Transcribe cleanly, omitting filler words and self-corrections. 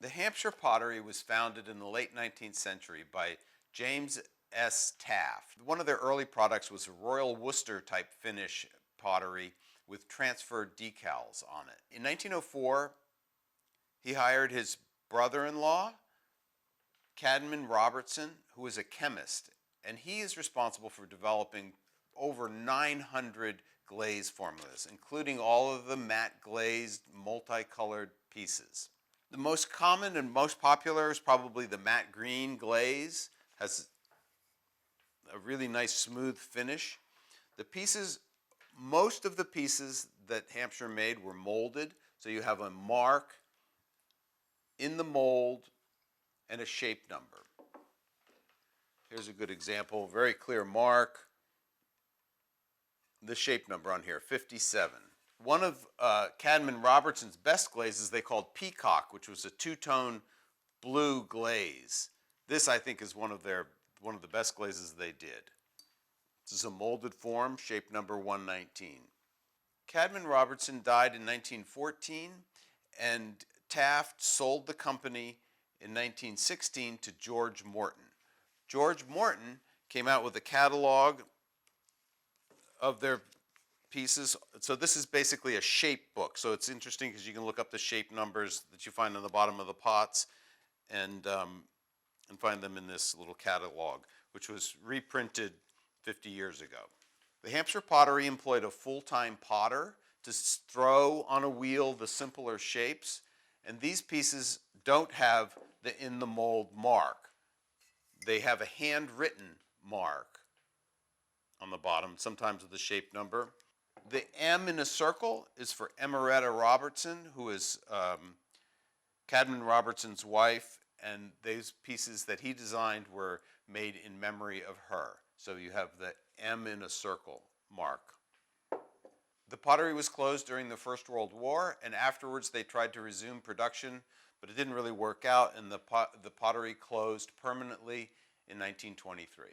The Hampshire pottery was founded in the late 19th century by James S. Taft. One of their early products was a Royal Worcester type finish pottery with transferred decals on it. In 1904, he hired his brother-in-law, Cadman Robertson, who was a chemist, and he is responsible for developing over 900 glaze formulas, including all of the matte glazed, multicolored pieces. The most common and most popular is probably the matte green glaze. Has a really nice smooth finish. Most of the pieces that Hampshire made were molded, so you have a mark in the mold and a shape number. Here's a good example, very clear mark. The shape number on here, 57. One of Cadman Robertson's best glazes they called Peacock, which was a two-tone blue glaze. This, I think, is one of the best glazes they did. This is a molded form, shape number 119. Cadman Robertson died in 1914, and Taft sold the company in 1916 to George Morton. George Morton came out with a catalog of their pieces. So this is basically a shape book. So it's interesting because you can look up the shape numbers that you find on the bottom of the pots and find them in this little catalog, which was reprinted 50 years ago. The Hampshire pottery employed a full-time potter to throw on a wheel the simpler shapes, and these pieces don't have the in the mold mark. They have a handwritten mark on the bottom, sometimes with the shape number. The M in a circle is for Emeretta Robertson, who is Cadman Robertson's wife, and those pieces that he designed were made in memory of her. So you have the M in a circle mark. The pottery was closed during the First World War, and afterwards they tried to resume production, but it didn't really work out, and the pottery closed permanently in 1923.